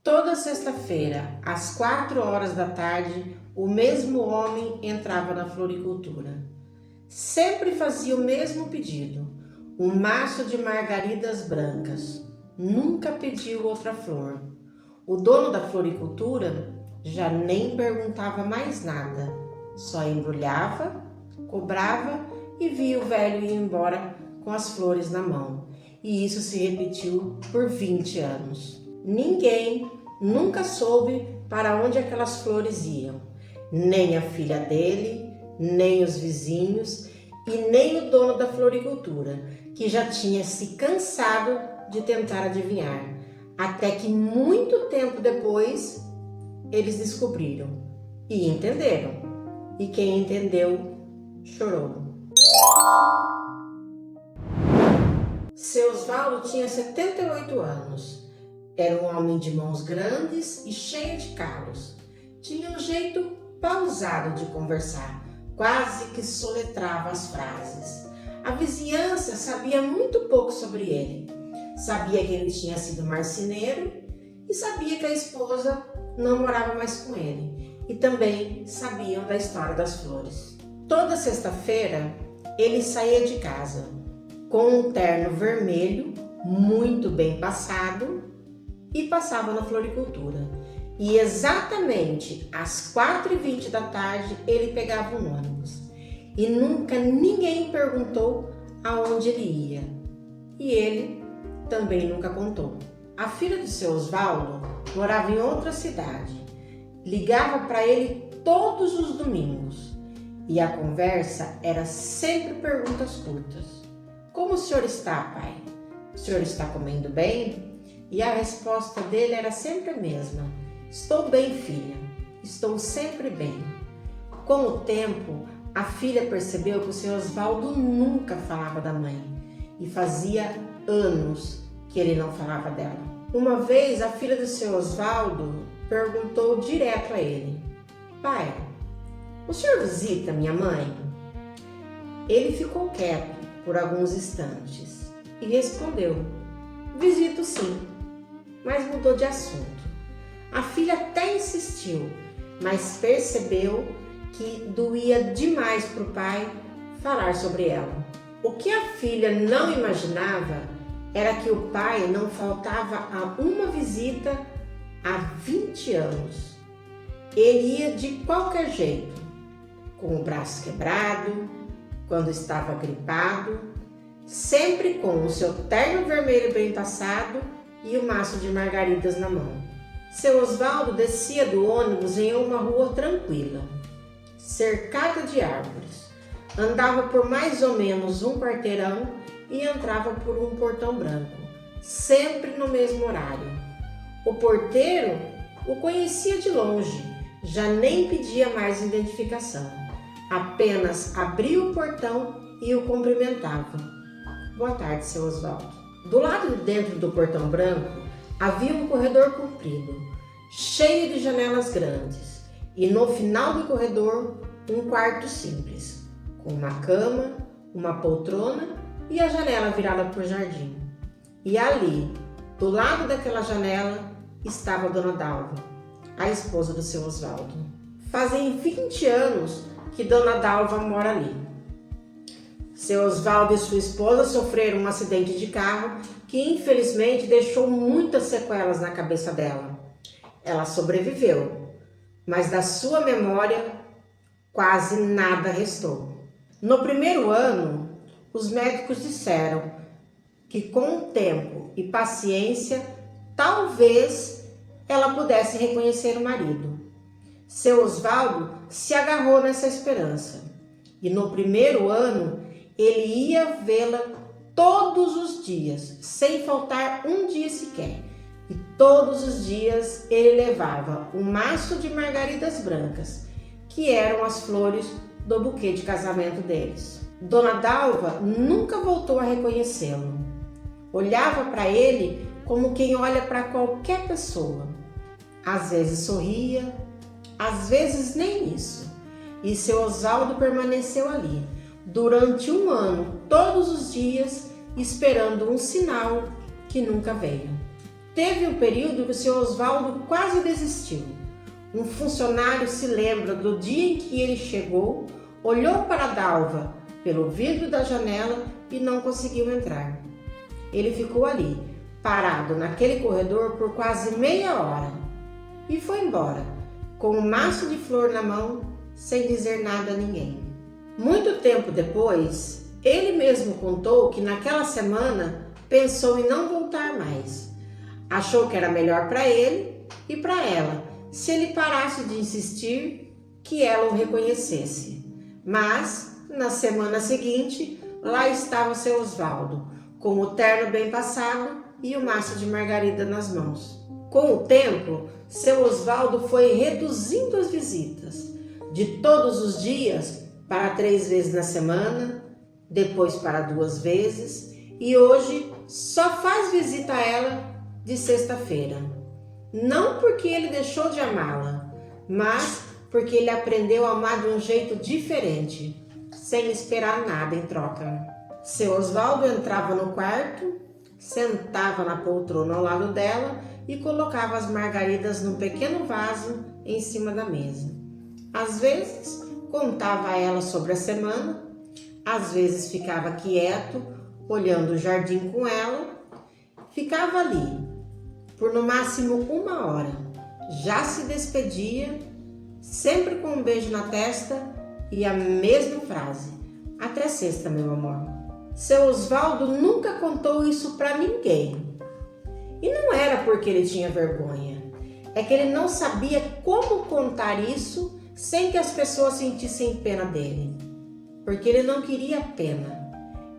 Toda sexta-feira, às 4 horas da tarde, o mesmo homem entrava na floricultura. Sempre fazia o mesmo pedido, um maço de margaridas brancas. Nunca pediu outra flor. O dono da floricultura já nem perguntava mais nada, só embrulhava, cobrava e via o velho ir embora com as flores na mão. E isso se repetiu por 20 anos. Ninguém nunca soube para onde aquelas flores iam, nem a filha dele, nem os vizinhos e nem o dono da floricultura, que já tinha se cansado de tentar adivinhar, até que muito tempo depois eles descobriram e entenderam, e quem entendeu chorou. Seu Osvaldo tinha 78 anos. Era um homem de mãos grandes e cheio de calos. Tinha um jeito pausado de conversar, quase que soletrava as frases. A vizinhança sabia muito pouco sobre ele. Sabia que ele tinha sido marceneiro e sabia que a esposa não morava mais com ele. E também sabiam da história das flores. Toda sexta-feira ele saía de casa com um terno vermelho, muito bem passado, e passava na floricultura. E exatamente às 4h20 da tarde ele pegava um ônibus. E nunca ninguém perguntou aonde ele ia. E ele também nunca contou. A filha do seu Osvaldo morava em outra cidade. Ligava para ele todos os domingos. E a conversa era sempre perguntas curtas. Como o senhor está, pai? O senhor está comendo bem? E a resposta dele era sempre a mesma. Estou bem, filha. Estou sempre bem. Com o tempo, a filha percebeu que o seu Osvaldo nunca falava da mãe. E fazia anos que ele não falava dela. Uma vez, a filha do seu Osvaldo perguntou direto a ele. Pai, o senhor visita minha mãe? Ele ficou quieto por alguns instantes e respondeu. Visito sim. Mas mudou de assunto. A filha até insistiu, mas percebeu que doía demais para o pai falar sobre ela. O que a filha não imaginava era que o pai não faltava a uma visita há 20 anos. Ele ia de qualquer jeito, com o braço quebrado, quando estava gripado, sempre com o seu terno vermelho bem passado e o maço de margaridas na mão. Seu Osvaldo descia do ônibus em uma rua tranquila, cercada de árvores. Andava por mais ou menos um quarteirão e entrava por um portão branco, sempre no mesmo horário. O porteiro o conhecia de longe, já nem pedia mais identificação. Apenas abria o portão e o cumprimentava. Boa tarde, seu Osvaldo. Do lado de dentro do portão branco havia um corredor comprido, cheio de janelas grandes, e no final do corredor um quarto simples, com uma cama, uma poltrona e a janela virada para o jardim. E ali, do lado daquela janela, estava a Dona Dalva, a esposa do seu Osvaldo. Fazem 20 anos que Dona Dalva mora ali. Seu Osvaldo e sua esposa sofreram um acidente de carro que infelizmente deixou muitas sequelas na cabeça dela. Ela sobreviveu, mas da sua memória quase nada restou. No primeiro ano, os médicos disseram que com o tempo e paciência, talvez ela pudesse reconhecer o marido. Seu Osvaldo se agarrou nessa esperança e no primeiro ano ele ia vê-la todos os dias, sem faltar um dia sequer. E todos os dias ele levava um maço de margaridas brancas, que eram as flores do buquê de casamento deles. Dona Dalva nunca voltou a reconhecê-lo. Olhava para ele como quem olha para qualquer pessoa. Às vezes sorria, às vezes nem isso. E seu Osvaldo permaneceu ali durante um ano, todos os dias, esperando um sinal que nunca veio. Teve um período que o seu Osvaldo quase desistiu. Um funcionário se lembra do dia em que ele chegou, olhou para Dalva pelo vidro da janela e não conseguiu entrar. Ele ficou ali, parado naquele corredor por quase meia hora e foi embora, com um maço de flor na mão, sem dizer nada a ninguém. Muito tempo depois, ele mesmo contou que naquela semana pensou em não voltar mais. Achou que era melhor para ele e para ela, se ele parasse de insistir que ela o reconhecesse. Mas, na semana seguinte, lá estava seu Osvaldo, com o terno bem passado e o maço de margarida nas mãos. Com o tempo, seu Osvaldo foi reduzindo as visitas, de todos os dias para 3 vezes na semana, depois para 2 vezes, e hoje só faz visita a ela de sexta-feira. Não porque ele deixou de amá-la, mas porque ele aprendeu a amar de um jeito diferente, sem esperar nada em troca. Seu Osvaldo entrava no quarto, sentava na poltrona ao lado dela e colocava as margaridas num pequeno vaso em cima da mesa. Às vezes, contava a ela sobre a semana, às vezes ficava quieto, olhando o jardim com ela, ficava ali por no máximo 1 hora, já se despedia, sempre com um beijo na testa e a mesma frase: até sexta, meu amor. Seu Osvaldo nunca contou isso para ninguém. E não era porque ele tinha vergonha, é que ele não sabia como contar isso sem que as pessoas sentissem pena dele. Porque ele não queria pena,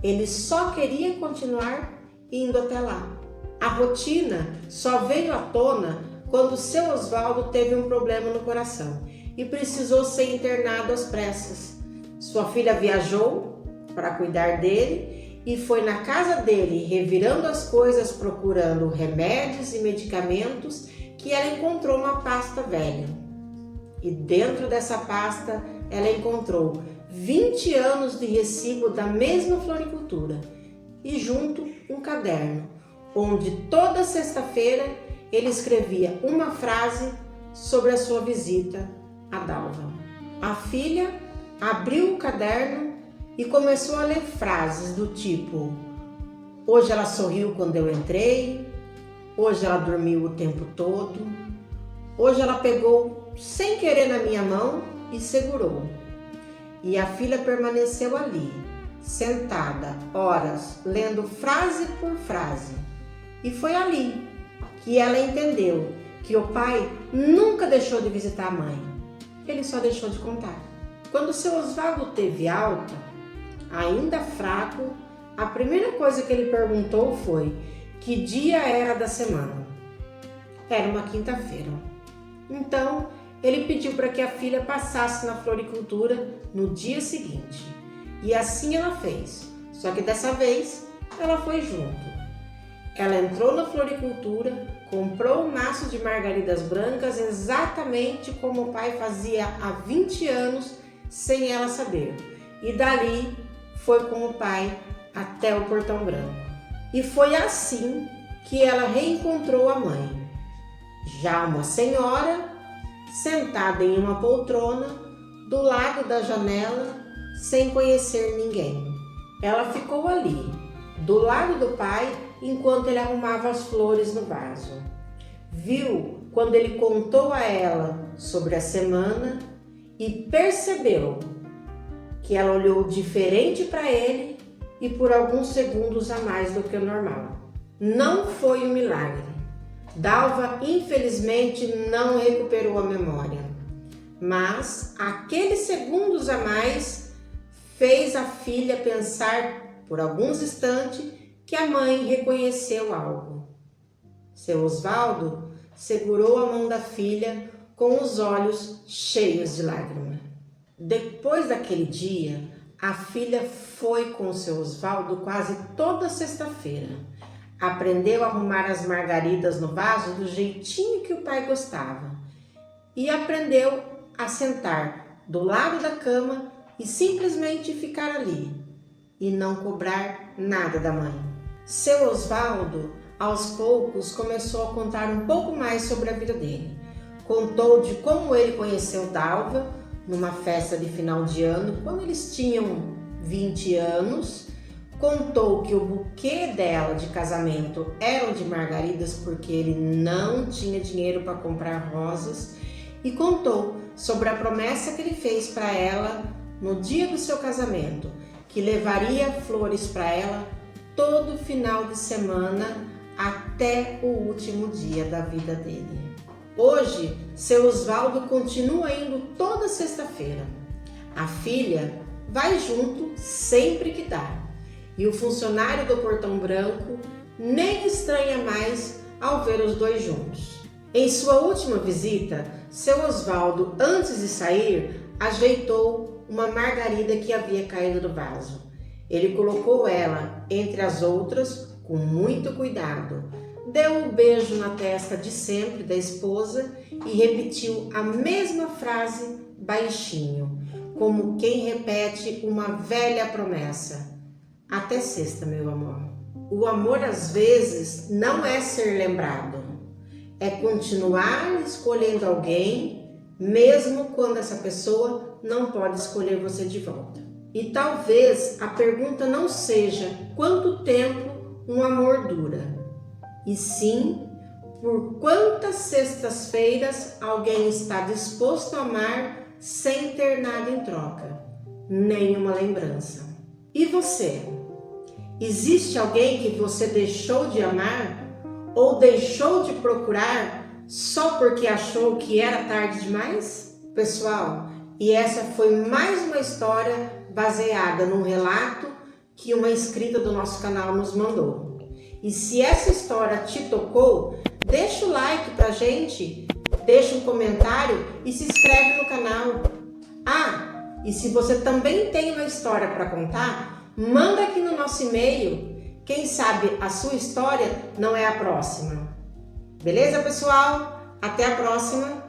ele só queria continuar indo até lá. A rotina só veio à tona quando seu Osvaldo teve um problema no coração e precisou ser internado às pressas. Sua filha viajou para cuidar dele e foi na casa dele, revirando as coisas, procurando remédios e medicamentos, que ela encontrou uma pasta velha. E dentro dessa pasta ela encontrou 20 anos de recibo da mesma floricultura e junto um caderno, onde toda sexta-feira ele escrevia uma frase sobre a sua visita a Dalva. A filha abriu o caderno e começou a ler frases do tipo: hoje ela sorriu quando eu entrei, hoje ela dormiu o tempo todo, hoje ela pegou sem querer na minha mão e segurou. E a filha permaneceu ali, sentada, horas, lendo frase por frase. E foi ali que ela entendeu que o pai nunca deixou de visitar a mãe, ele só deixou de contar. Quando seu Osvaldo teve alta, ainda fraco, a primeira coisa que ele perguntou foi que dia era da semana. Era uma quinta-feira. Então, ele pediu para que a filha passasse na floricultura no dia seguinte. E assim ela fez, só que dessa vez ela foi junto. Ela entrou na floricultura, comprou um maço de margaridas brancas exatamente como o pai fazia há 20 anos, sem ela saber. E dali foi com o pai até o Portão Branco. E foi assim que ela reencontrou a mãe. Já uma senhora, sentada em uma poltrona, do lado da janela, sem conhecer ninguém. Ela ficou ali, do lado do pai, enquanto ele arrumava as flores no vaso. Viu quando ele contou a ela sobre a semana e percebeu que ela olhou diferente para ele e por alguns segundos a mais do que o normal. Não foi um milagre. Dalva, infelizmente, não recuperou a memória, mas aqueles segundos a mais fez a filha pensar por alguns instantes que a mãe reconheceu algo. Seu Osvaldo segurou a mão da filha com os olhos cheios de lágrimas. Depois daquele dia, a filha foi com seu Osvaldo quase toda sexta-feira. Aprendeu a arrumar as margaridas no vaso do jeitinho que o pai gostava. E aprendeu a sentar do lado da cama e simplesmente ficar ali e não cobrar nada da mãe. Seu Osvaldo Aos poucos, começou a contar um pouco mais sobre a vida dele. Contou de como ele conheceu Dalva numa festa de final de ano, quando eles tinham 20 anos. Contou que o buquê dela de casamento eram de margaridas porque ele não tinha dinheiro para comprar rosas. E contou sobre a promessa que ele fez para ela no dia do seu casamento, que levaria flores para ela todo final de semana até o último dia da vida dele. Hoje, seu Osvaldo continua indo toda sexta-feira. A filha vai junto sempre que dá. E o funcionário do Portão Branco nem estranha mais ao ver os dois juntos. Em sua última visita, seu Osvaldo, antes de sair, ajeitou uma margarida que havia caído do vaso. Ele colocou ela entre as outras com muito cuidado, deu um beijo na testa de sempre da esposa e repetiu a mesma frase baixinho, como quem repete uma velha promessa. Até sexta, meu amor. O amor, às vezes, não é ser lembrado. É continuar escolhendo alguém, mesmo quando essa pessoa não pode escolher você de volta. E talvez a pergunta não seja quanto tempo um amor dura, e sim por quantas sextas-feiras alguém está disposto a amar sem ter nada em troca, nenhuma lembrança. E você? Existe alguém que você deixou de amar ou deixou de procurar só porque achou que era tarde demais? Pessoal, e essa foi mais uma história baseada num relato que uma inscrita do nosso canal nos mandou. E se essa história te tocou, deixa o like pra gente, deixa um comentário e se inscreve no canal. Ah, e se você também tem uma história para contar, manda aqui no nosso e-mail. Quem sabe a sua história não é a próxima. Beleza, pessoal? Até a próxima!